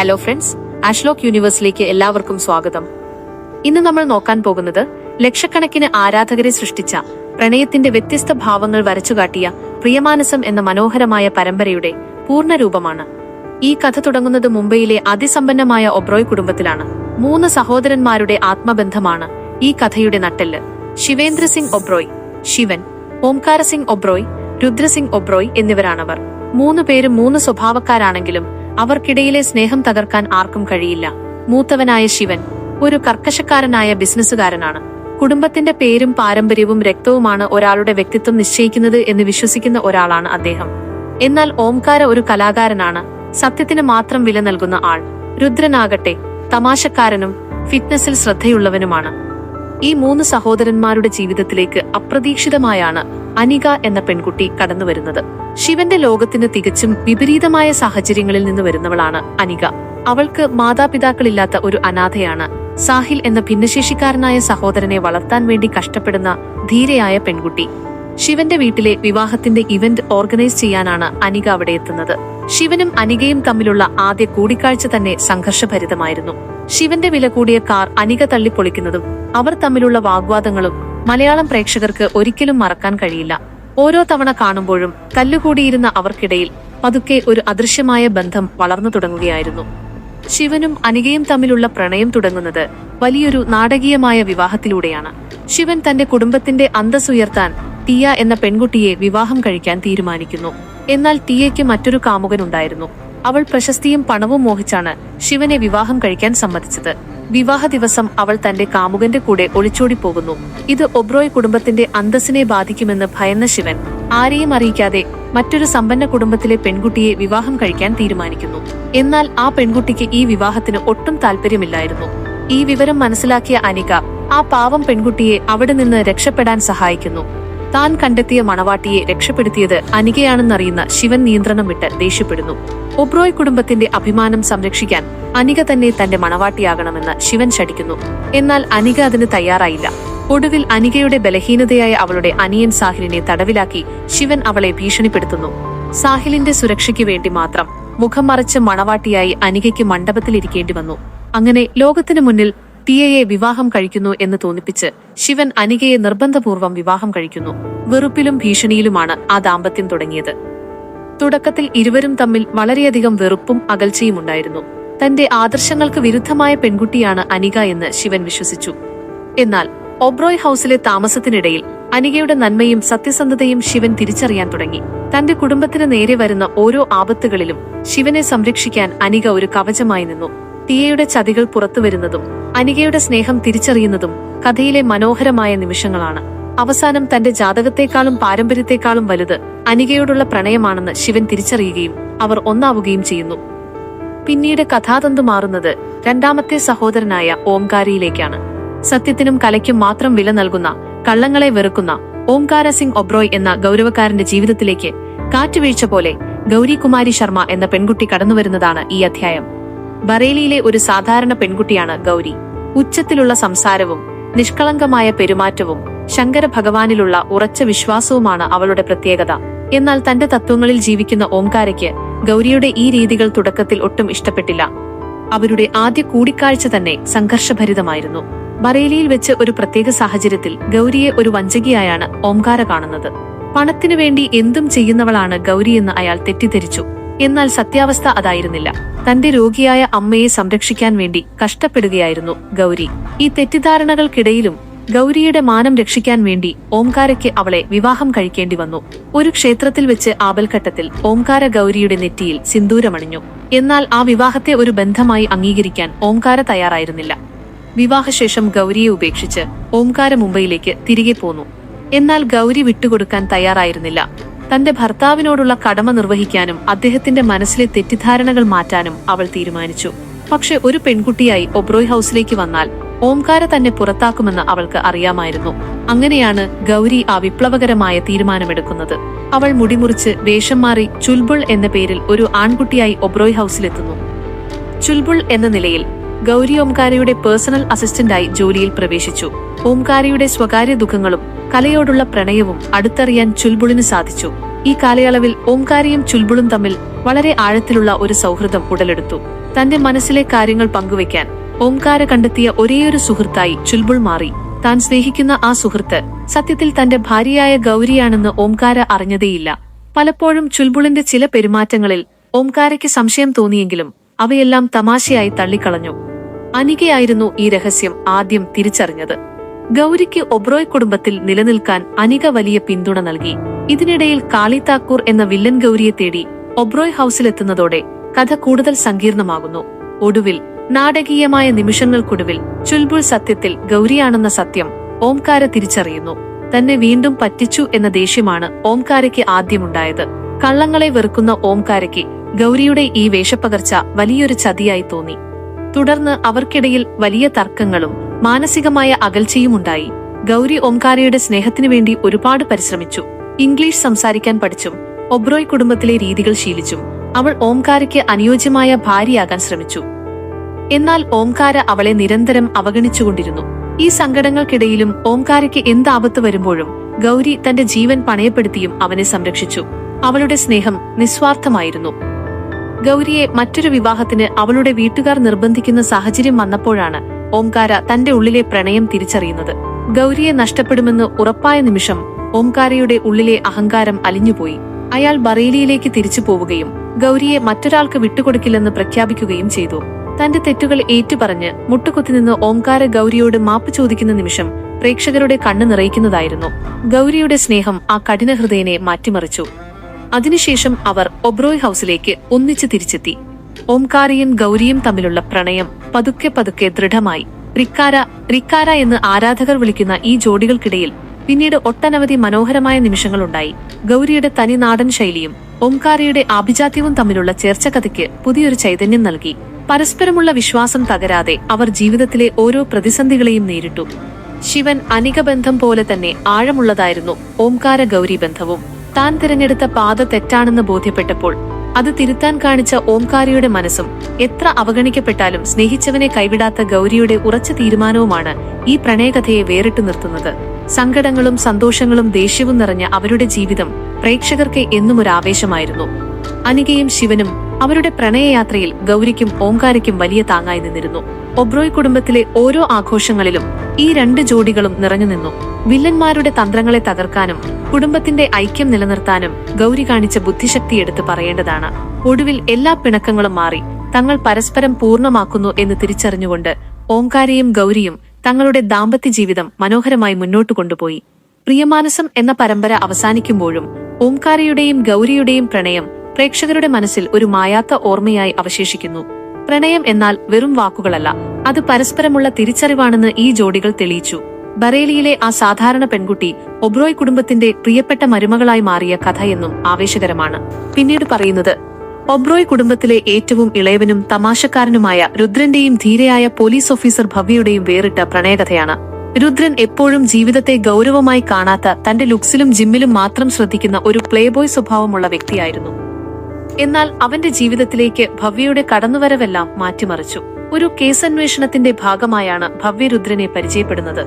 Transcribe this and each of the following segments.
Hello friends, ആഷ്ലോക്ക് യൂണിവേഴ്സിലേക്ക് എല്ലാവർക്കും സ്വാഗതം. ഇന്ന് നമ്മൾ നോക്കാൻ പോകുന്നത് ലക്ഷക്കണക്കിന് ആരാധകരെ സൃഷ്ടിച്ച പ്രണയത്തിന്റെ വ്യത്യസ്ത ഭാവങ്ങൾ വരച്ചുകാട്ടിയ പ്രിയമാനസം എന്ന മനോഹരമായ പരമ്പരയുടെ പൂർണ്ണരൂപമാണ്. ഈ കഥ തുടങ്ങുന്നത് മുംബൈയിലെ അതിസമ്പന്നമായ ഒബ്രോയ് കുടുംബത്തിലാണ്. 3 സഹോദരന്മാരുടെ ആത്മബന്ധമാണ് ഈ കഥയുടെ നട്ടെല്ല്. ശിവേന്ദ്ര സിംഗ് ഒബ്രോയ്, ശിവൻ, ഓംകാര സിംഗ് ഒബ്രോയ്, രുദ്രസിംഗ് ഒബ്രോയ് എന്നിവരാണവർ. 3 പേരും 3 സ്വഭാവക്കാരാണെങ്കിലും അവർക്കിടയിലെ സ്നേഹം തകർക്കാൻ ആർക്കും കഴിയില്ല. മൂത്തവനായ ശിവൻ ഒരു കർക്കശക്കാരനായ ബിസിനസ്സുകാരനാണ്. കുടുംബത്തിന്റെ പേരും പാരമ്പര്യവും രക്തവുമാണ് ഒരാളുടെ വ്യക്തിത്വം നിശ്ചയിക്കുന്നത് എന്ന് വിശ്വസിക്കുന്ന ഒരാളാണ് അദ്ദേഹം. എന്നാൽ ഓംകാര ഒരു കലാകാരനാണ്, സത്യത്തിന് മാത്രം വില നൽകുന്ന ആൾ. രുദ്രനാകട്ടെ തമാശക്കാരനും ഫിറ്റ്നസിൽ ശ്രദ്ധയുള്ളവനുമാണ്. ഈ 3 സഹോദരന്മാരുടെ ജീവിതത്തിലേക്ക് അപ്രതീക്ഷിതമായാണ് അനിക എന്ന പെൺകുട്ടി കടന്നുവരുന്നത്. ശിവന്റെ ലോകത്തിന് തികച്ചും വിപരീതമായ സാഹചര്യങ്ങളിൽ നിന്ന് വരുന്നവളാണ് അനിക. അവൾക്ക് മാതാപിതാക്കളില്ലാത്ത ഒരു അനാഥയാണ്. സാഹിൽ എന്ന ഭിന്നശേഷിക്കാരനായ സഹോദരനെ വളർത്താൻ വേണ്ടി കഷ്ടപ്പെടുന്ന ധീരയായ പെൺകുട്ടി. ശിവന്റെ വീട്ടിലെ വിവാഹത്തിന്റെ ഇവന്റ് ഓർഗനൈസ് ചെയ്യാനാണ് അനിക അവിടെ എത്തുന്നത്. ശിവനും അനികയും തമ്മിലുള്ള ആദ്യ കൂടിക്കാഴ്ച തന്നെ സംഘർഷഭരിതമായിരുന്നു. ശിവന്റെ വില കൂടിയ കാർ അനിക തള്ളിപ്പൊളിക്കുന്നതും അവർ തമ്മിലുള്ള വാഗ്വാദങ്ങളും മലയാളം പ്രേക്ഷകർക്ക് ഒരിക്കലും മറക്കാൻ കഴിയില്ല. ഓരോ തവണ കാണുമ്പോഴും തല്ലുകൂടിയിരുന്ന അവർക്കിടയിൽ പതുക്കെ ഒരു അദൃശ്യമായ ബന്ധം വളർന്നു തുടങ്ങുകയായിരുന്നു. ശിവനും അനികയും തമ്മിലുള്ള പ്രണയം തുടങ്ങുന്നത് വലിയൊരു നാടകീയമായ വിവാഹത്തിലൂടെയാണ്. ശിവൻ തന്റെ കുടുംബത്തിന്റെ അന്തസ്സുയർത്താൻ ടിയ എന്ന പെൺകുട്ടിയെ വിവാഹം കഴിക്കാൻ തീരുമാനിക്കുന്നു. എന്നാൽ ടിയയ്ക്ക് മറ്റൊരു കാമുകനുണ്ടായിരുന്നു. അവൾ പ്രശസ്തിയും പണവും മോഹിച്ചാണ് ശിവനെ വിവാഹം കഴിക്കാൻ സമ്മതിച്ചത്. വിവാഹ ദിവസം അവൾ തന്റെ കാമുകന്റെ കൂടെ ഒളിച്ചോടി പോകുന്നു. ഇത് ഒബ്രോയ് കുടുംബത്തിന്റെ അന്തസ്സിനെ ബാധിക്കുമെന്ന് ഭയന്ന ശിവൻ ആരെയും അറിയിക്കാതെ മറ്റൊരു സമ്പന്ന കുടുംബത്തിലെ പെൺകുട്ടിയെ വിവാഹം കഴിക്കാൻ തീരുമാനിക്കുന്നു. എന്നാൽ ആ പെൺകുട്ടിക്ക് ഈ വിവാഹത്തിന് ഒട്ടും താല്പര്യമില്ലായിരുന്നു. ഈ വിവരം മനസ്സിലാക്കിയ അനിക ആ പാവം പെൺകുട്ടിയെ അവിടെ നിന്ന് രക്ഷപ്പെടാൻ സഹായിക്കുന്നു. താൻ കണ്ടെത്തിയ മണവാട്ടിയെ രക്ഷപ്പെടുത്തിയത് അനികയാണെന്നറിയുന്ന ശിവൻ നിയന്ത്രണം വിട്ട് ദേഷ്യപ്പെടുന്നു. ഒബ്രോയ് കുടുംബത്തിന്റെ അഭിമാനം സംരക്ഷിക്കാൻ അനിക തന്നെ തന്റെ മണവാട്ടിയാകണമെന്ന് ശിവൻ ശഠിക്കുന്നു. എന്നാൽ അനിക അതിന് തയ്യാറായില്ല. ഒടുവിൽ അനികയുടെ ബലഹീനതയായ അവളുടെ അനിയൻ സാഹിലിനെ തടവിലാക്കി ശിവൻ അവളെ ഭീഷണിപ്പെടുത്തുന്നു. സാഹിലിന്റെ സുരക്ഷയ്ക്ക് വേണ്ടി മാത്രം മുഖം മറച്ച മണവാട്ടിയായി അനികയ്ക്ക് മണ്ഡപത്തിലിരിക്കേണ്ടി വന്നു. അങ്ങനെ ലോകത്തിനു മുന്നിൽ ടിയയെ വിവാഹം കഴിക്കുന്നു എന്ന് തോന്നിപ്പിച്ച് ശിവൻ അനികയെ നിർബന്ധപൂർവ്വം വിവാഹം കഴിക്കുന്നു. വെറുപ്പിലും ഭീഷണിയിലുമാണ് ആ ദാമ്പത്യം തുടങ്ങിയത്. തുടക്കത്തിൽ ഇരുവരും തമ്മിൽ വളരെയധികം വെറുപ്പും അകൽച്ചയും ഉണ്ടായിരുന്നു. തന്റെ ആദർശങ്ങൾക്ക് വിരുദ്ധമായ പെൺകുട്ടിയാണ് അനിക എന്ന് ശിവൻ വിശ്വസിച്ചു. എന്നാൽ ഒബ്രോയ് ഹൌസിലെ താമസത്തിനിടയിൽ അനികയുടെ നന്മയും സത്യസന്ധതയും ശിവൻ തിരിച്ചറിയാൻ തുടങ്ങി. തന്റെ കുടുംബത്തിന് നേരെ വരുന്ന ഓരോ ആപത്തുകളിലും ശിവനെ സംരക്ഷിക്കാൻ അനിക ഒരു കവചമായി നിന്നു. ടിയയുടെ ചതികൾ പുറത്തുവരുന്നതും അനികയുടെ സ്നേഹം തിരിച്ചറിയുന്നതും കഥയിലെ മനോഹരമായ നിമിഷങ്ങളാണ്. അവസാനം തന്റെ ജാതകത്തെക്കാളും പാരമ്പര്യത്തെക്കാളും വലുത് അനികയോടുള്ള പ്രണയമാണെന്ന് ശിവൻ തിരിച്ചറിയുകയും അവർ ഒന്നാവുകയും ചെയ്യുന്നു. പിന്നീട് കഥാതന്തു മാറുന്നത് രണ്ടാമത്തെ സഹോദരനായ ഓംകാരയിലേക്കാണ്. സത്യത്തിനും കലയ്ക്കും മാത്രം വില നൽകുന്ന, കള്ളങ്ങളെ വെറുക്കുന്ന ഓംകാര സിംഗ് ഒബ്രോയ് എന്ന ഗൗരവക്കാരന്റെ ജീവിതത്തിലേക്ക് കാറ്റുവീഴ്ച പോലെ ഗൗരി കുമാരി ശർമ്മ എന്ന പെൺകുട്ടി കടന്നുവരുന്നതാണ് ഈ അധ്യായം. ബറേലിയിലെ ഒരു സാധാരണ പെൺകുട്ടിയാണ് ഗൗരി. ഉച്ചത്തിലുള്ള സംസാരവും നിഷ്കളങ്കമായ പെരുമാറ്റവും ശങ്കര ഭഗവാനിലുള്ള ഉറച്ച വിശ്വാസവുമാണ് അവളുടെ പ്രത്യേകത. എന്നാൽ തന്റെ തത്വങ്ങളിൽ ജീവിക്കുന്ന ഓംകാരയ്ക്ക് ഗൗരിയുടെ ഈ രീതികൾ തുടക്കത്തിൽ ഒട്ടും ഇഷ്ടപ്പെട്ടില്ല. അവരുടെ ആദ്യ കൂടിക്കാഴ്ച തന്നെ സംഘർഷഭരിതമായിരുന്നു. ബറേലിയിൽ വെച്ച് ഒരു പ്രത്യേക സാഹചര്യത്തിൽ ഗൗരിയെ ഒരു വഞ്ചകിയായാണ് ഓംകാര കാണുന്നത്. പണത്തിനു വേണ്ടി എന്തും ചെയ്യുന്നവളാണ് ഗൗരി എന്ന് അയാൾ തെറ്റിദ്ധരിച്ചു. എന്നാൽ സത്യാവസ്ഥ അതായിരുന്നില്ല. തന്റെ രോഗിയായ അമ്മയെ സംരക്ഷിക്കാൻ വേണ്ടി കഷ്ടപ്പെടുകയായിരുന്നു ഗൗരി. ഈ തെറ്റിദ്ധാരണകൾക്കിടയിലും ഗൗരിയുടെ മാനം രക്ഷിക്കാൻ വേണ്ടി ഓംകാരയ്ക്ക് അവളെ വിവാഹം കഴിക്കേണ്ടി വന്നു. ഒരു ക്ഷേത്രത്തിൽ വെച്ച് ആപൽഘട്ടത്തിൽ ഓംകാര ഗൗരിയുടെ നെറ്റിയിൽ സിന്ദൂരമണിഞ്ഞു. എന്നാൽ ആ വിവാഹത്തെ ഒരു ബന്ധമായി അംഗീകരിക്കാൻ ഓംകാര തയ്യാറായിരുന്നില്ല. വിവാഹശേഷം ഗൗരിയെ ഉപേക്ഷിച്ച് ഓംകാര മുംബൈയിലേക്ക് തിരികെ പോന്നു. എന്നാൽ ഗൗരി വിട്ടുകൊടുക്കാൻ തയ്യാറായിരുന്നില്ല. തന്റെ ഭർത്താവിനോടുള്ള കടമ നിർവഹിക്കാനും അദ്ദേഹത്തിന്റെ മനസ്സിലെ തെറ്റിദ്ധാരണകൾ മാറ്റാനും അവൾ തീരുമാനിച്ചു. പക്ഷെ ഒരു പെൺകുട്ടിയായി ഒബ്രോയ് ഹൌസിലേക്ക് വന്നാൽ ഓംകാര തന്നെ പുറത്താക്കുമെന്ന് അവൾക്ക് അറിയാമായിരുന്നു. അങ്ങനെയാണ് ഗൗരി ആ വിപ്ലവകരമായ തീരുമാനമെടുക്കുന്നത്. അവൾ മുടിമുറിച്ച് വേഷം മാറി ചുൽബുൾ എന്ന പേരിൽ ഒരു ആൺകുട്ടിയായി ഒബ്രോയ് ഹൌസിലെത്തുന്നു. ചുൽബുൾ എന്ന നിലയിൽ ഗൗരി ഓംകാരയുടെ പേഴ്സണൽ അസിസ്റ്റന്റായി ജോലിയിൽ പ്രവേശിച്ചു. ഓംകാരയുടെ സ്വകാര്യ ദുഃഖങ്ങളും കലയോടുള്ള പ്രണയവും അടുത്തറിയാൻ ചുൽബുളിന് സാധിച്ചു. ഈ കാലയളവിൽ ഓംകാരയും ചുൽബുളും തമ്മിൽ വളരെ ആഴത്തിലുള്ള ഒരു സൗഹൃദം ഉടലെടുത്തു. തന്റെ മനസ്സിലെ കാര്യങ്ങൾ പങ്കുവെക്കാൻ ഓംകാര കണ്ടെത്തിയ ഒരേയൊരു സുഹൃത്തായി ചുൽബുൾ മാറി. താൻ സ്നേഹിക്കുന്ന ആ സുഹൃത്ത് സത്യത്തിൽ തന്റെ ഭാര്യയായ ഗൗരിയാണെന്ന് ഓംകാര അറിഞ്ഞതേയില്ല. പലപ്പോഴും ചുൽബുളിന്റെ ചില പെരുമാറ്റങ്ങളിൽ ഓംകാരയ്ക്ക് സംശയം തോന്നിയെങ്കിലും അവയെല്ലാം തമാശയായി തള്ളിക്കളഞ്ഞു. അനികയായിരുന്നു ഈ രഹസ്യം ആദ്യം തിരിച്ചറിഞ്ഞത്. ഗൗരിക്ക് ഒബ്രോയ് കുടുംബത്തിൽ നിലനിൽക്കാൻ അനിക വലിയ പിന്തുണ നൽകി. ഇതിനിടയിൽ കാളി താക്കൂർ എന്ന വില്ലൻ ഗൗരിയെ തേടി ഒബ്രോയ് ഹൌസിലെത്തുന്നതോടെ കഥ കൂടുതൽ സങ്കീർണമാകുന്നു. ഒടുവിൽ നാടകീയമായ നിമിഷങ്ങൾക്കൊടുവിൽ ചുൽബുൾ സത്യത്തിൽ ഗൗരിയാണെന്ന സത്യം ഓംകാര തിരിച്ചറിയുന്നു. തന്നെ വീണ്ടും പറ്റിച്ചു എന്ന ദേഷ്യമാണ് ഓംകാരയ്ക്ക് ആദ്യമുണ്ടായത്. കള്ളങ്ങളെ വെറുക്കുന്ന ഓംകാരയ്ക്ക് ഗൗരിയുടെ ഈ വേഷപ്പകർച്ച വലിയൊരു ചതിയായി തോന്നി. തുടർന്ന് അവർക്കിടയിൽ വലിയ തർക്കങ്ങളും മാനസികമായ അകൽച്ചയുമുണ്ടായി. ഗൗരി ഓംകാരയുടെ സ്നേഹത്തിനു വേണ്ടി ഒരുപാട് പരിശ്രമിച്ചു. ഇംഗ്ലീഷ് സംസാരിക്കാൻ പഠിച്ചും ഒബ്രോയ് കുടുംബത്തിലെ രീതികൾ ശീലിച്ചും അവൾ ഓംകാരയ്ക്ക് അനുയോജ്യമായ ഭാര്യയാകാൻ ശ്രമിച്ചു. എന്നാൽ ഓംകാര അവളെ നിരന്തരം അവഗണിച്ചുകൊണ്ടിരുന്നു. ഈ സങ്കടങ്ങൾക്കിടയിലും ഓംകാരയ്ക്ക് എന്താപത്ത് വരുമ്പോഴും ഗൗരി തന്റെ ജീവൻ പണയപ്പെടുത്തിയും അവനെ സംരക്ഷിച്ചു. അവളുടെ സ്നേഹം നിസ്വാർത്ഥമായിരുന്നു. ഗൗരിയെ മറ്റൊരു വിവാഹത്തിന് അവളുടെ വീട്ടുകാർ നിർബന്ധിക്കുന്ന സാഹചര്യം വന്നപ്പോഴാണ് ഓംകാര തന്റെ ഉള്ളിലെ പ്രണയം തിരിച്ചറിയുന്നത്. ഗൗരിയെ നഷ്ടപ്പെടുമെന്ന് ഉറപ്പായ നിമിഷം ഓംകാരയുടെ ഉള്ളിലെ അഹങ്കാരം അലിഞ്ഞുപോയി. അയാൾ ബറേലിയിലേക്ക് തിരിച്ചു പോവുകയും ഗൗരിയെ മറ്റൊരാൾക്ക് വിട്ടുകൊടുക്കില്ലെന്ന് പ്രഖ്യാപിക്കുകയും ചെയ്തു. തന്റെ തെറ്റുകൾ ഏറ്റുപറഞ്ഞ് മുട്ടുകുത്തിനിന്ന് ഓംകാര ഗൗരിയോട് മാപ്പ് ചോദിക്കുന്ന നിമിഷം പ്രേക്ഷകരുടെ കണ്ണു നിറയിക്കുന്നതായിരുന്നു. ഗൗരിയുടെ സ്നേഹം ആ കഠിനഹൃദയനെ മാറ്റിമറിച്ചു. അതിനുശേഷം അവർ ഒബ്രോയ് ഹൌസിലേക്ക് ഒന്നിച്ചു തിരിച്ചെത്തി. ഓംകാരയും ഗൗരിയും തമ്മിലുള്ള പ്രണയം പതുക്കെ പതുക്കെ ദൃഢമായി. റിക്കാര എന്ന് ആരാധകർ വിളിക്കുന്ന ഈ ജോഡികൾക്കിടയിൽ പിന്നീട് ഒട്ടനവധി മനോഹരമായ നിമിഷങ്ങളുണ്ടായി. ഗൗരിയുടെ തനി നാടൻ ശൈലിയും ഓംകാരയുടെ ആഭിജാത്യവും തമ്മിലുള്ള ചേർച്ച കഥയ്ക്ക് പുതിയൊരു ചൈതന്യം നൽകി. പരസ്പരമുള്ള വിശ്വാസം തകരാതെ അവർ ജീവിതത്തിലെ ഓരോ പ്രതിസന്ധികളെയും നേരിട്ടു. ശിവൻ അനിക ബന്ധം പോലെ തന്നെ ആഴമുള്ളതായിരുന്നു ഓംകാര ഗൗരി ബന്ധവും. താൻ തിരഞ്ഞെടുത്ത പാത തെറ്റാണെന്ന് ബോധ്യപ്പെട്ടപ്പോൾ അത് തിരുത്താൻ കാണിച്ച ഓംകാരയുടെ മനസ്സും എത്ര അവഗണിക്കപ്പെട്ടാലും സ്നേഹിച്ചവനെ കൈവിടാത്ത ഗൗരിയുടെ ഉറച്ച തീരുമാനവുമാണ് ഈ പ്രണയകഥയെ വേറിട്ടു നിർത്തുന്നത്. സങ്കടങ്ങളും സന്തോഷങ്ങളും ദേഷ്യവും നിറഞ്ഞ അവരുടെ ജീവിതം പ്രേക്ഷകർക്ക് എന്നും ഒരു ആവേശമായിരുന്നു. അനികയും ശിവനും അവരുടെ പ്രണയയാത്രയിൽ ഗൗരിക്കും ഓംകാരയ്ക്കും വലിയ താങ്ങായി നിന്നിരുന്നു. ഒബ്രോയ് കുടുംബത്തിലെ ഓരോ ആഘോഷങ്ങളിലും ഈ രണ്ട് ജോഡികളും നിറഞ്ഞു നിന്നു. വില്ലന്മാരുടെ തന്ത്രങ്ങളെ തകർക്കാനും കുടുംബത്തിന്റെ ഐക്യം നിലനിർത്താനും ഗൗരി കാണിച്ച ബുദ്ധിശക്തി എടുത്ത് പറയേണ്ടതാണ്. ഒടുവിൽ എല്ലാ പിണക്കങ്ങളും മാറി തങ്ങൾ പരസ്പരം പൂർണ്ണമാക്കുന്നു എന്ന് തിരിച്ചറിഞ്ഞുകൊണ്ട് ഓംകാരയും ഗൗരിയും തങ്ങളുടെ ദാമ്പത്യ ജീവിതം മനോഹരമായി മുന്നോട്ടു കൊണ്ടുപോയി. പ്രിയമാനസം എന്ന പരമ്പര അവസാനിക്കുമ്പോഴും ഓംകാരയുടെയും ഗൗരിയുടെയും പ്രണയം പ്രേക്ഷകരുടെ മനസ്സിൽ ഒരു മായാത്ത ഓർമ്മയായി അവശേഷിക്കുന്നു. പ്രണയം എന്നാൽ വെറും വാക്കുകളല്ല, അത് പരസ്പരമുള്ള തിരിച്ചറിവാണെന്ന് ഈ ജോഡികൾ തെളിയിച്ചു. ബറേലിയിലെ ആ സാധാരണ പെൺകുട്ടി ഒബ്രോയ് കുടുംബത്തിന്റെ പ്രിയപ്പെട്ട മരുമകളായി മാറിയ കഥയെന്നും ആവേശകരമാണ്. പിന്നീട് പറയുന്നത് ഒബ്രോയ് കുടുംബത്തിലെ ഏറ്റവും ഇളയവനും തമാശക്കാരനുമായ രുദ്രന്റെയും ധീരയായ പോലീസ് ഓഫീസർ ഭവ്യയുടെയും വേറിട്ട പ്രണയകഥയാണ്. രുദ്രൻ എപ്പോഴും ജീവിതത്തെ ഗൗരവമായി കാണാത്ത, തന്റെ ലുക്സിലും ജിമ്മിലും മാത്രം ശ്രദ്ധിക്കുന്ന ഒരു പ്ലേബോയ് സ്വഭാവമുള്ള വ്യക്തിയായിരുന്നു. എന്നാൽ അവന്റെ ജീവിതത്തിലേക്ക് ഭവ്യയുടെ കടന്നുവരവെല്ലാം മാറ്റിമറിച്ചു. ഒരു കേസന്വേഷണത്തിന്റെ ഭാഗമായാണ് ഭവ്യ രുദ്രനെ പരിചയപ്പെടുന്നത്.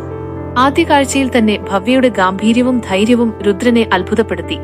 ആദ്യ കാഴ്ചയിൽ തന്നെ ഭവ്യയുടെ ഗാംഭീര്യവും ധൈര്യവും രുദ്രനെ അത്ഭുതപ്പെടുത്തി.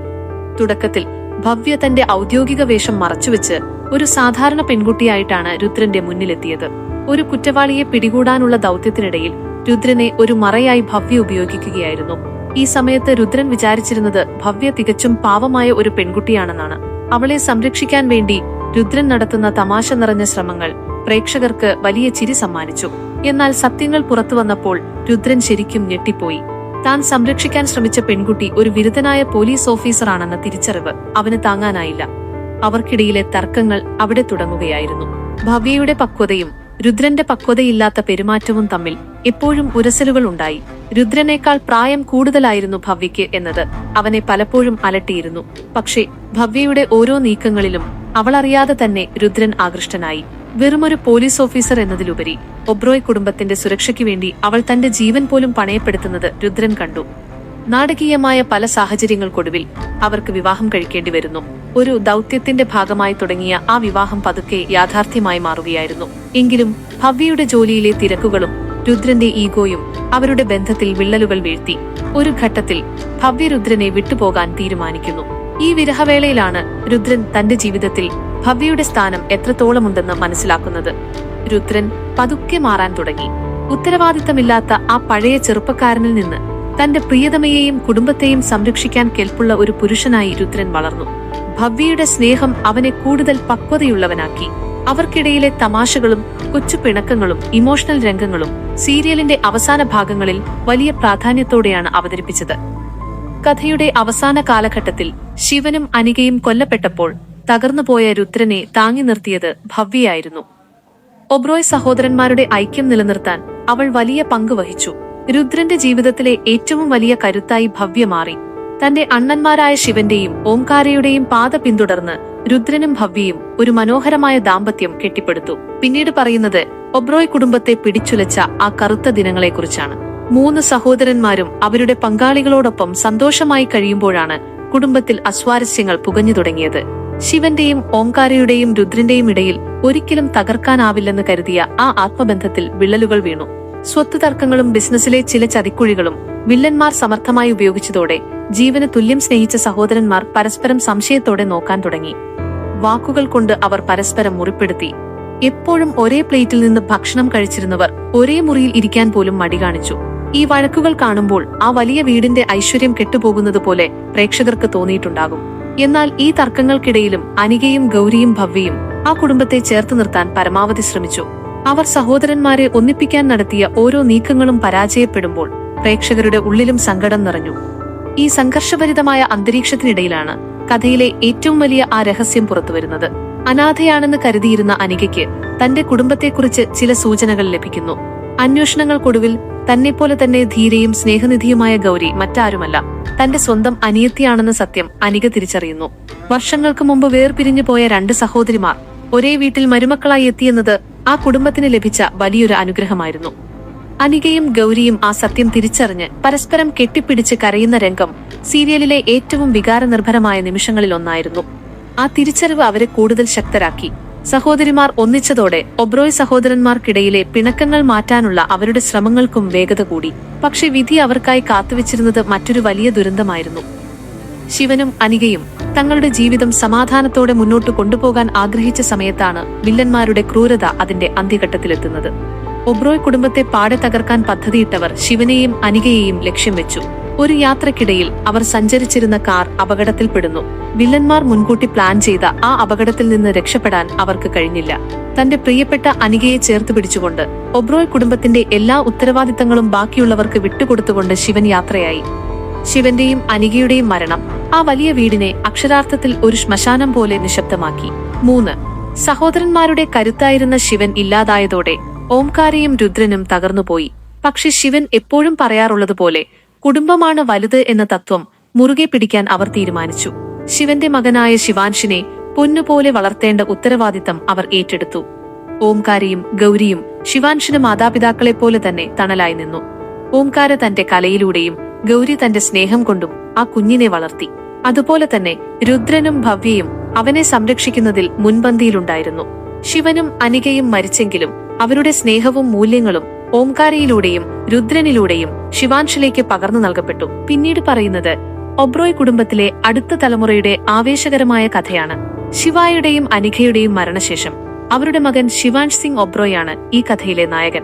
തുടക്കത്തിൽ ഭവ്യ തന്റെ ഔദ്യോഗിക വേഷം മറച്ചുവെച്ച് ഒരു സാധാരണ പെൺകുട്ടിയായിട്ടാണ് രുദ്രന്റെ മുന്നിലെത്തിയത്. ഒരു കുറ്റവാളിയെ പിടികൂടാനുള്ള ദൗത്യത്തിനിടയിൽ രുദ്രനെ ഒരു മറയായി ഭവ്യ ഉപയോഗിക്കുകയായിരുന്നു. ഈ സമയത്ത് രുദ്രൻ വിചാരിച്ചിരുന്നത് ഭവ്യ തികച്ചും പാവമായ ഒരു പെൺകുട്ടിയാണെന്നാണ്. അവളെ സംരക്ഷിക്കാൻ വേണ്ടി രുദ്രൻ നടത്തുന്ന തമാശ നിറഞ്ഞ ശ്രമങ്ങൾ പ്രേക്ഷകർക്ക് വലിയ ചിരി സമ്മാനിച്ചു. എന്നാൽ സത്യങ്ങൾ പുറത്തു വന്നപ്പോൾ രുദ്രൻ ശരിക്കും ഞെട്ടിപ്പോയി. താൻ സംരക്ഷിക്കാൻ ശ്രമിച്ച പെൺകുട്ടി ഒരു വിരുദ്ധനായ പോലീസ് ഓഫീസറാണെന്ന തിരിച്ചറിവ് അവന് താങ്ങാനായില്ല. അവർക്കിടയിലെ തർക്കങ്ങൾ അവിടെ തുടങ്ങുകയായിരുന്നു. ഭവ്യയുടെ പക്വതയും രുദ്രന്റെ പക്വതയില്ലാത്ത പെരുമാറ്റവും തമ്മിൽ എപ്പോഴും ഉരസലുകൾ ഉണ്ടായി. രുദ്രനേക്കാൾ പ്രായം കൂടുതലായിരുന്നു ഭവ്യയ്ക്ക് എന്നത് അവനെ പലപ്പോഴും അലട്ടിയിരുന്നു. പക്ഷേ ഭവ്യയുടെ ഓരോ നീക്കങ്ങളിലും അവളറിയാതെ തന്നെ രുദ്രൻ ആകൃഷ്ടനായി. വെറുമൊരു പോലീസ് ഓഫീസർ എന്നതിലുപരി ഒബ്രോയ് കുടുംബത്തിന്റെ സുരക്ഷയ്ക്ക് വേണ്ടി അവൾ തന്റെ ജീവൻ പോലും പണയപ്പെടുത്തുന്നത് രുദ്രൻ കണ്ടു. നാടകീയമായ പല സാഹചര്യങ്ങൾക്കൊടുവിൽ അവർക്ക് വിവാഹം കഴിക്കേണ്ടി വരുന്നു. ഒരു ദൗത്യത്തിന്റെ ഭാഗമായി തുടങ്ങിയ ആ വിവാഹം പതുക്കെ യാഥാർത്ഥ്യമായി മാറുകയായിരുന്നു. എങ്കിലും ഭവ്യയുടെ ജോലിയിലെ തിരക്കുകളും രുദ്രന്റെ ഈഗോയും അവരുടെ ബന്ധത്തിൽ വിള്ളലുകൾ വീഴ്ത്തി. ഒരു ഘട്ടത്തിൽ ഭവ്യ രുദ്രനെ വിട്ടുപോകാൻ തീരുമാനിക്കുന്നു. ഈ വിരഹവേളയിലാണ് രുദ്രൻ തന്റെ ജീവിതത്തിൽ ഭവ്യയുടെ സ്ഥാനം എത്രത്തോളമുണ്ടെന്ന് മനസ്സിലാക്കുന്നത്. രുദ്രൻ പതുക്കെ മാറാൻ തുടങ്ങി. ഉത്തരവാദിത്തമില്ലാത്ത ആ പഴയ ചെറുപ്പക്കാരനിൽ നിന്ന് തന്റെ പ്രിയതമയെയും കുടുംബത്തെയും സംരക്ഷിക്കാൻ കെൽപ്പുള്ള ഒരു പുരുഷനായി രുദ്രൻ വളർന്നു. ഭവ്യയുടെ സ്നേഹം അവനെ കൂടുതൽ പക്വതയുള്ളവനാക്കി. അവർക്കിടയിലെ തമാശകളും കൊച്ചു പിണക്കങ്ങളും ഇമോഷണൽ രംഗങ്ങളും സീരിയലിന്റെ അവസാന ഭാഗങ്ങളിൽ വലിയ പ്രാധാന്യത്തോടെയാണ് അവതരിപ്പിച്ചത്. കഥയുടെ അവസാന കാലഘട്ടത്തിൽ ശിവനും അനികയും കൊല്ലപ്പെട്ടപ്പോൾ തകർന്നുപോയ രുദ്രനെ താങ്ങി നിർത്തിയത് ഭവ്യയായിരുന്നു. ഒബ്രോയ് സഹോദരന്മാരുടെ ഐക്യം നിലനിർത്താൻ അവൾ വലിയ പങ്ക് വഹിച്ചു. രുദ്രന്റെ ജീവിതത്തിലെ ഏറ്റവും വലിയ കരുത്തായി ഭവ്യ മാറി. തന്റെ അണ്ണന്മാരായ ശിവന്റെയും ഓംകാരയുടെയും പാത പിന്തുടർന്ന് രുദ്രനും ഭവ്യയും ഒരു മനോഹരമായ ദാമ്പത്യം കെട്ടിപ്പടുത്തു. പിന്നീട് പറയുന്നത് ഒബ്രോയ് കുടുംബത്തെ പിടിച്ചുലച്ച ആ കറുത്ത ദിനങ്ങളെക്കുറിച്ചാണ്. 3 സഹോദരന്മാരും അവരുടെ പങ്കാളികളോടൊപ്പം സന്തോഷമായി കഴിയുമ്പോഴാണ് കുടുംബത്തിൽ അസ്വാരസ്യങ്ങൾ പുകഞ്ഞു തുടങ്ങിയത്. ശിവന്റെയും ഓംകാരയുടെയും രുദ്രന്റെയും ഇടയിൽ ഒരിക്കലും തകർക്കാനാവില്ലെന്ന് കരുതിയ ആ ആത്മബന്ധത്തിൽ വിള്ളലുകൾ വീണു. സ്വത്ത് തർക്കങ്ങളും ബിസിനസ്സിലെ ചില ചതിക്കുഴികളും വില്ലന്മാർ സമർത്ഥമായി ഉപയോഗിച്ചതോടെ ജീവന് തുല്യം സ്നേഹിച്ച സഹോദരന്മാർ പരസ്പരം സംശയത്തോടെ നോക്കാൻ തുടങ്ങി. വാക്കുകൾ കൊണ്ട് അവർ പരസ്പരം മുറിപ്പെടുത്തി. എപ്പോഴും ഒരേ പ്ലേറ്റിൽ നിന്ന് ഭക്ഷണം കഴിച്ചിരുന്നവർ ഒരേ മുറിയിൽ ഇരിക്കാൻ പോലും മടി കാണിച്ചു. ഈ വഴക്കുകൾ കാണുമ്പോൾ ആ വലിയ വീടിന്റെ ഐശ്വര്യം കെട്ടുപോകുന്നത് പോലെ പ്രേക്ഷകർക്ക് തോന്നിയിട്ടുണ്ടാകും. എന്നാൽ ഈ തർക്കങ്ങൾക്കിടയിലും അനികയും ഗൗരിയും ഭവ്യയും ആ കുടുംബത്തെ ചേർത്ത് നിർത്താൻ പരമാവധി ശ്രമിച്ചു. അവർ സഹോദരന്മാരെ ഒന്നിപ്പിക്കാൻ നടത്തിയ ഓരോ നീക്കങ്ങളും പരാജയപ്പെടുമ്പോൾ പ്രേക്ഷകരുടെ ഉള്ളിലും സങ്കടം നിറഞ്ഞു. ഈ സംഘർഷഭരിതമായ അന്തരീക്ഷത്തിനിടയിലാണ് കഥയിലെ ഏറ്റവും വലിയ ആ രഹസ്യം പുറത്തുവരുന്നത്. അനാഥയാണെന്ന് കരുതിയിരുന്ന അനികയ്ക്ക് തന്റെ കുടുംബത്തെക്കുറിച്ച് ചില സൂചനകൾ ലഭിക്കുന്നു. അന്വേഷണങ്ങൾക്കൊടുവിൽ തന്നെപ്പോലെ തന്നെ ധീരയും സ്നേഹനിധിയുമായ ഗൗരി മറ്റാരുമല്ല, തന്റെ സ്വന്തം അനിയത്തിയാണെന്ന സത്യം അനിക തിരിച്ചറിയുന്നു. വർഷങ്ങൾക്ക് മുമ്പ് വേർപിരിഞ്ഞു പോയ 2 സഹോദരിമാർ ഒരേ വീട്ടിൽ മരുമക്കളായി എത്തിയെന്നത് ആ കുടുംബത്തിന് ലഭിച്ച വലിയൊരു അനുഗ്രഹമായിരുന്നു. അനികയും ഗൗരിയും ആ സത്യം തിരിച്ചറിഞ്ഞ് പരസ്പരം കെട്ടിപ്പിടിച്ച് കരയുന്ന രംഗം സീരിയലിലെ ഏറ്റവും വികാരനിർഭരമായ നിമിഷങ്ങളിൽ ഒന്നായിരുന്നു. ആ തിരിച്ചറിവ് അവരെ കൂടുതൽ ശക്തരാക്കി. സഹോദരിമാർ ഒന്നിച്ചതോടെ ഒബ്രോയ് സഹോദരന്മാർക്കിടയിലെ പിണക്കങ്ങൾ മാറ്റാനുള്ള അവരുടെ ശ്രമങ്ങൾക്കും വേഗത കൂടി. പക്ഷെ വിധി അവർക്കായി കാത്തുവച്ചിരുന്നത് മറ്റൊരു വലിയ ദുരന്തമായിരുന്നു. ശിവനും അനികയും തങ്ങളുടെ ജീവിതം സമാധാനത്തോടെ മുന്നോട്ട് കൊണ്ടുപോകാൻ ആഗ്രഹിച്ച സമയത്താണ് വില്ലന്മാരുടെ ക്രൂരത അതിന്റെ അന്ത്യഘട്ടത്തിലെത്തുന്നത്. ഒബ്രോയ് കുടുംബത്തെ പാടെ തകർക്കാൻ പദ്ധതിയിട്ടവർ ശിവനെയും അനികയെയും ലക്ഷ്യം വെച്ചു. ഒരു യാത്രക്കിടയിൽ അവർ സഞ്ചരിച്ചിരുന്ന കാർ അപകടത്തിൽപ്പെടുന്നു. വില്ലന്മാർ മുൻകൂട്ടി പ്ലാൻ ചെയ്ത ആ അപകടത്തിൽ നിന്ന് രക്ഷപ്പെടാൻ അവർക്ക് കഴിഞ്ഞില്ല. തന്റെ പ്രിയപ്പെട്ട അനികയെ ചേർത്ത് പിടിച്ചുകൊണ്ട് ഒബ്രോയ് കുടുംബത്തിന്റെ എല്ലാ ഉത്തരവാദിത്തങ്ങളും ബാക്കിയുള്ളവർക്ക് വിട്ടുകൊടുത്തുകൊണ്ട് ശിവൻ യാത്രയായി. ശിവന്റെയും അനികയുടെയും മരണം ആ വലിയ വീടിനെ അക്ഷരാർത്ഥത്തിൽ ഒരു ശ്മശാനം പോലെ നിശബ്ദമാക്കി. 3 സഹോദരന്മാരുടെ കരുത്തായിരുന്ന ശിവൻ ഇല്ലാതായതോടെ ഓംകാരയും രുദ്രനും തകർന്നുപോയി. പക്ഷെ ശിവൻ എപ്പോഴും പറയാറുള്ളതുപോലെ കുടുംബമാണ് വലുത് എന്ന തത്വം മുറുകെ പിടിക്കാൻ അവർ തീരുമാനിച്ചു. ശിവന്റെ മകനായ ശിവാൻഷിനെ പൊന്നുപോലെ വളർത്തേണ്ട ഉത്തരവാദിത്തം അവർ ഏറ്റെടുത്തു. ഓംകാരയും ഗൗരിയും ശിവാൻഷിന് മാതാപിതാക്കളെ പോലെ തന്നെ തണലായി നിന്നു. ഓംകാര തന്റെ കലയിലൂടെയും ഗൗരി തന്റെ സ്നേഹം കൊണ്ടും ആ കുഞ്ഞിനെ വളർത്തി. അതുപോലെ തന്നെ രുദ്രനും ഭവ്യയും അവനെ സംരക്ഷിക്കുന്നതിൽ മുൻപന്തിയിലുണ്ടായിരുന്നു. ശിവനും അനികയും മരിച്ചെങ്കിലും അവരുടെ സ്നേഹവും മൂല്യങ്ങളും ഓംകാരയിലൂടെയും രുദ്രനിലൂടെയും ശിവാൻഷിലേക്ക് പകർന്നു നൽകപ്പെട്ടു. പിന്നീട് പറയുന്നത് ഒബ്രോയ് കുടുംബത്തിലെ അടുത്ത തലമുറയുടെ ആവേശകരമായ കഥയാണ്. ശിവായുടെയും അനികയുടെയും മരണശേഷം അവരുടെ മകൻ ശിവാൻഷ് സിംഗ് ഒബ്രോയാണ് ഈ കഥയിലെ നായകൻ.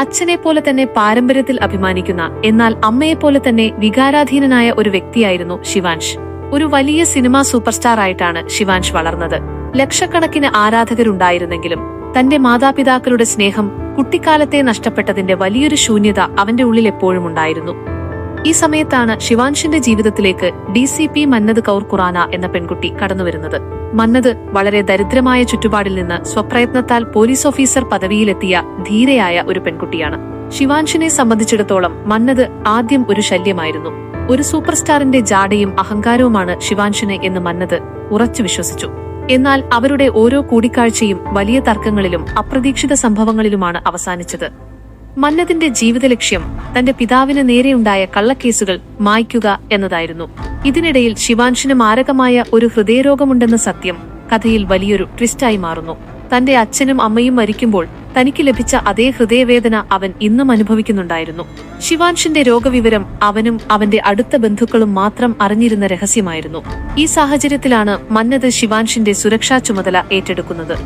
അച്ഛനെ പോലെ തന്നെ പാരമ്പര്യത്തിൽ അഭിമാനിക്കുന്ന എന്നാൽ അമ്മയെപ്പോലെ തന്നെ വികാരാധീനനായ ഒരു വ്യക്തിയായിരുന്നു ശിവാൻഷ്. ഒരു വലിയ സിനിമാ സൂപ്പർ സ്റ്റാർ ആയിട്ടാണ് ശിവാൻഷ് വളർന്നത്. ലക്ഷക്കണക്കിന് ആരാധകരുണ്ടായിരുന്നെങ്കിലും തന്റെ മാതാപിതാക്കളുടെ സ്നേഹം കുട്ടിക്കാലത്തെ നഷ്ടപ്പെട്ടതിന്റെ വലിയൊരു ശൂന്യത അവന്റെ ഉള്ളിൽ എപ്പോഴും ഉണ്ടായിരുന്നു. ഈ സമയത്താണ് ശിവാൻഷിന്റെ ജീവിതത്തിലേക്ക് DCP മന്നത് കൗർ ഖുറാന എന്ന പെൺകുട്ടി കടന്നുവരുന്നത്. മന്നത് വളരെ ദരിദ്രമായ ചുറ്റുപാടിൽ നിന്ന് സ്വപ്രയത്നത്താൽ പോലീസ് ഓഫീസർ പദവിയിലെത്തിയ ധീരയായ ഒരു പെൺകുട്ടിയാണ്. ശിവാൻഷിനെ സംബന്ധിച്ചിടത്തോളം മന്നത് ആദ്യം ഒരു ശല്യമായിരുന്നു. ഒരു സൂപ്പർ സ്റ്റാറിന്റെ ജാടയും അഹങ്കാരവുമാണ് ശിവാൻഷിന് എന്ന് മന്നത് ഉറച്ചു വിശ്വസിച്ചു. എന്നാൽ അവരുടെ ഓരോ കൂടിക്കാഴ്ചയും വലിയ തർക്കങ്ങളിലും അപ്രതീക്ഷിത സംഭവങ്ങളിലുമാണ് അവസാനിച്ചത്. മന്നതിന്റെ ജീവിത ലക്ഷ്യം തന്റെ പിതാവിന് നേരെയുണ്ടായ കള്ളക്കേസുകൾ മായ്ക്കുക എന്നതായിരുന്നു. ഇതിനിടയിൽ ശിവാൻഷിന് മാരകമായ ഒരു ഹൃദയരോഗമുണ്ടെന്ന സത്യം കഥയിൽ വലിയൊരു ട്വിസ്റ്റായി മാറുന്നു. തന്റെ അച്ഛനും അമ്മയും മരിക്കുമ്പോൾ തനിക്ക് ലഭിച്ച അതേ ഹൃദയവേദന അവൻ ഇന്നും അനുഭവിക്കുന്നുണ്ടായിരുന്നു. ശിവാൻഷിന്റെ രോഗവിവരം അവനും അവന്റെ അടുത്ത ബന്ധുക്കളും മാത്രം അറിഞ്ഞിരുന്ന രഹസ്യമായിരുന്നു. ഈ സാഹചര്യത്തിലാണ് മന്നത് ശിവാൻഷിന്റെ സുരക്ഷാ ചുമതല ഏറ്റെടുക്കുന്നത്.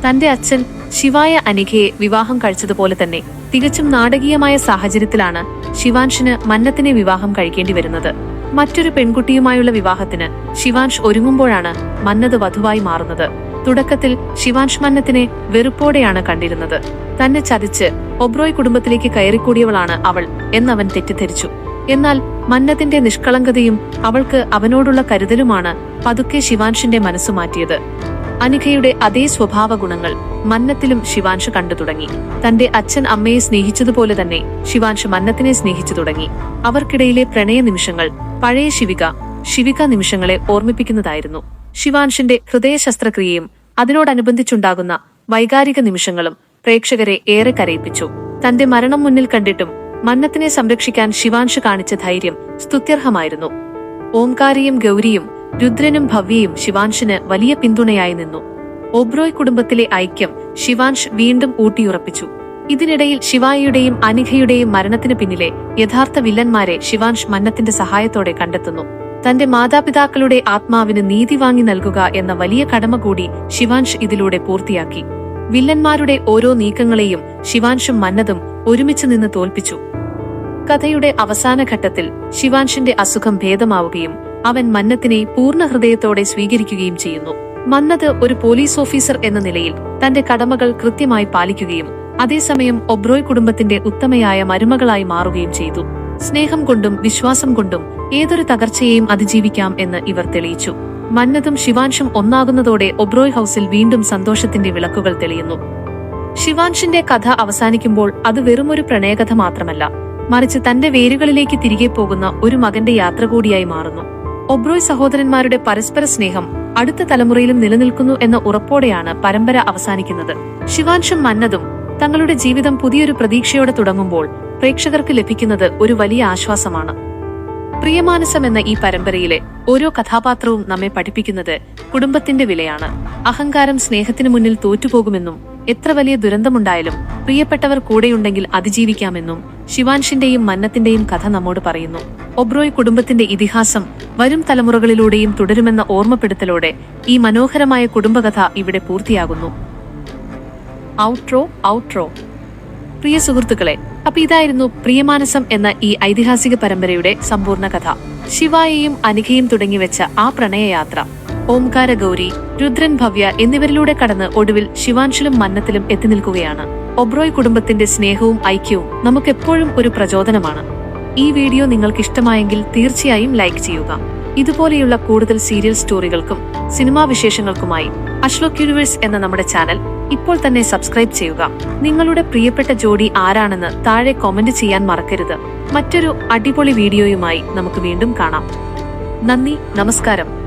തന്റെ അച്ഛൻ ശിവായ അനിഖയെ വിവാഹം കഴിച്ചതുപോലെ തന്നെ തികച്ചും നാടകീയമായ സാഹചര്യത്തിലാണ് ശിവാൻഷിന് മന്നത്തിനെ വിവാഹം കഴിക്കേണ്ടി വരുന്നത്. മറ്റൊരു പെൺകുട്ടിയുമായുള്ള വിവാഹത്തിന് ശിവാൻഷ് ഒരുങ്ങുമ്പോഴാണ് മന്നത് വധുവായി മാറുന്നത്. തുടക്കത്തിൽ ശിവാൻഷ് മന്നത്തിനെ വെറുപ്പോടെയാണ് കണ്ടിരുന്നത്. തന്നെ ചതിച്ച് ഒബ്രോയ് കുടുംബത്തിലേക്ക് കയറിക്കൂടിയവളാണ് അവൾ എന്നവൻ തെറ്റിദ്ധരിച്ചു. എന്നാൽ മന്നത്തിന്റെ നിഷ്കളങ്കതയും അവൾക്ക് അവനോടുള്ള കരുതലുമാണ് പതുക്കെ ശിവാൻഷിന്റെ മനസ്സു മാറ്റിയത്. അനിഖയുടെ അതേ സ്വഭാവ ഗുണങ്ങൾ മന്നത്തിലും ശിവാൻഷ് കണ്ടു തുടങ്ങി. തന്റെ അച്ഛൻ അമ്മയെ സ്നേഹിച്ചതുപോലെ തന്നെ ശിവാൻഷ് മന്നത്തിനെ സ്നേഹിച്ചു തുടങ്ങി. അവർക്കിടയിലെ പ്രണയ നിമിഷങ്ങൾ പഴയ ശിവിക നിമിഷങ്ങളെ ഓർമ്മിപ്പിക്കുന്നതായിരുന്നു. ശിവാൻഷിന്റെ ഹൃദയ ശസ്ത്രക്രിയയും അതിനോടനുബന്ധിച്ചുണ്ടാകുന്ന വൈകാരിക നിമിഷങ്ങളും പ്രേക്ഷകരെ ഏറെ കരയിപ്പിച്ചു. തന്റെ മരണം മുന്നിൽ കണ്ടിട്ടും മന്നത്തിനെ സംരക്ഷിക്കാൻ ശിവാൻഷ് കാണിച്ച ധൈര്യം സ്തുത്യർഹമായിരുന്നു. ഓംകാരിയും ഗൗരിയും രുദ്രനും ഭവ്യയും ശിവാൻഷിന് വലിയ പിന്തുണയായി നിന്നു. ഒബ്രോയ് കുടുംബത്തിലെ ഐക്യം ശിവാൻഷ് വീണ്ടും ഊട്ടിയുറപ്പിച്ചു. ഇതിനിടയിൽ ശിവായിയുടെയും അനിഖയുടെയും മരണത്തിന് പിന്നിലെ യഥാർത്ഥ വില്ലന്മാരെ ശിവാൻഷ് മന്നത്തിന്റെ സഹായത്തോടെ കണ്ടെത്തുന്നു. തന്റെ മാതാപിതാക്കളുടെ ആത്മാവിന് നീതി വാങ്ങി നൽകുക എന്ന വലിയ കടമ കൂടി ശിവാൻഷ് ഇതിലൂടെ പൂർത്തിയാക്കി. വില്ലന്മാരുടെ ഓരോ നീക്കങ്ങളെയും ശിവാൻഷും മന്നതും ഒരുമിച്ച് നിന്ന് തോൽപ്പിച്ചു. കഥയുടെ അവസാന ഘട്ടത്തിൽ ശിവാൻഷിന്റെ അസുഖം ഭേദമാവുകയും അവൻ മന്നത്തിനെ പൂർണ്ണ ഹൃദയത്തോടെ സ്വീകരിക്കുകയും ചെയ്യുന്നു. മന്നത് ഒരു പോലീസ് ഓഫീസർ എന്ന നിലയിൽ തന്റെ കടമകൾ കൃത്യമായി പാലിക്കുകയും അതേസമയം ഒബ്രോയ് കുടുംബത്തിന്റെ ഉത്തമയായ മരുമകളായി മാറുകയും ചെയ്തു. സ്നേഹം കൊണ്ടും വിശ്വാസം കൊണ്ടും ഏതൊരു തകർച്ചയെയും അതിജീവിക്കാം എന്ന് ഇവർ തെളിയിച്ചു. മന്നതും ശിവാൻഷും ഒന്നാകുന്നതോടെ ഒബ്രോയ് ഹൌസിൽ വീണ്ടും സന്തോഷത്തിന്റെ വിളക്കുകൾ തെളിയുന്നു. ശിവാൻഷിന്റെ കഥ അവസാനിക്കുമ്പോൾ അത് വെറുമൊരു പ്രണയകഥ മാത്രമല്ല, മറിച്ച് തന്റെ വേരുകളിലേക്ക് തിരികെ പോകുന്ന ഒരു മകന്റെ യാത്ര കൂടിയായി മാറുന്നു. ഒബ്രോയ് സഹോദരന്മാരുടെ പരസ്പര സ്നേഹം അടുത്ത തലമുറയിലും നിലനിൽക്കുന്നു എന്ന ഉറപ്പോടെയാണ് പരമ്പര അവസാനിക്കുന്നത്. ശിവാൻഷും മന്നതും തങ്ങളുടെ ജീവിതം പുതിയൊരു പ്രതീക്ഷയോടെ തുടങ്ങുമ്പോൾ പ്രേക്ഷകർക്ക് ലഭിക്കുന്നത് ഒരു വലിയ ആശ്വാസമാണ്. പ്രിയമാനസം എന്ന ഈ പരമ്പരയിലെ ഓരോ കഥാപാത്രവും നമ്മെ പഠിപ്പിക്കുന്നത് കുടുംബത്തിന്റെ വിലയാണ്. അഹങ്കാരം സ്നേഹത്തിനു മുന്നിൽ തോറ്റുപോകുമെന്നും എത്ര വലിയ ദുരന്തമുണ്ടായാലും പ്രിയപ്പെട്ടവർ കൂടെയുണ്ടെങ്കിൽ അതിജീവിക്കാമെന്നും ശിവാൻഷിന്റെയും മന്നത്തിന്റെയും കഥ നമ്മോട് പറയുന്നു. ഒബ്രോയ് കുടുംബത്തിന്റെ ഇതിഹാസം വരും തലമുറകളിലൂടെയും തുടരുമെന്ന ഓർമ്മപ്പെടുത്തലോടെ ഈ മനോഹരമായ കുടുംബകഥ ഇവിടെ പൂർത്തിയാകുന്നു. ഔട്ട്രോ. പ്രിയ സുഹൃത്തുക്കളെ, അപ്പൊ ഇതായിരുന്നു പ്രിയമാനസം എന്ന ഈ ഐതിഹാസിക പരമ്പരയുടെ സമ്പൂർണ്ണ കഥ. ശിവായെയും അനിഖയും തുടങ്ങിവെച്ച ആ പ്രണയയാത്ര ഓംകാര ഗൗരി, രുദ്രൻ ഭവ്യ എന്നിവരിലൂടെ കടന്ന് ഒടുവിൽ ശിവാൻഷിലും മന്നത്തിലും എത്തി നിൽക്കുകയാണ്. ഒബ്രോയ് കുടുംബത്തിന്റെ സ്നേഹവും ഐക്യവും നമുക്കെപ്പോഴും ഒരു പ്രചോദനമാണ്. ഈ വീഡിയോ നിങ്ങൾക്ക് ഇഷ്ടമായെങ്കിൽ തീർച്ചയായും ലൈക്ക് ചെയ്യുക. ഇതുപോലെയുള്ള കൂടുതൽ സീരിയൽ സ്റ്റോറികൾക്കും സിനിമാ വിശേഷങ്ങൾക്കുമായി അഷ്ലോക് യൂണിവേഴ്സ് എന്ന നമ്മുടെ ചാനൽ ഇപ്പോൾ തന്നെ സബ്സ്ക്രൈബ് ചെയ്യുക. നിങ്ങളുടെ പ്രിയപ്പെട്ട ജോഡി ആരാണെന്ന് താഴെ കമന്റ് ചെയ്യാൻ മറക്കരുത്. മറ്റൊരു അടിപൊളി വീഡിയോയുമായി നമുക്ക് വീണ്ടും കാണാം. നന്ദി, നമസ്കാരം.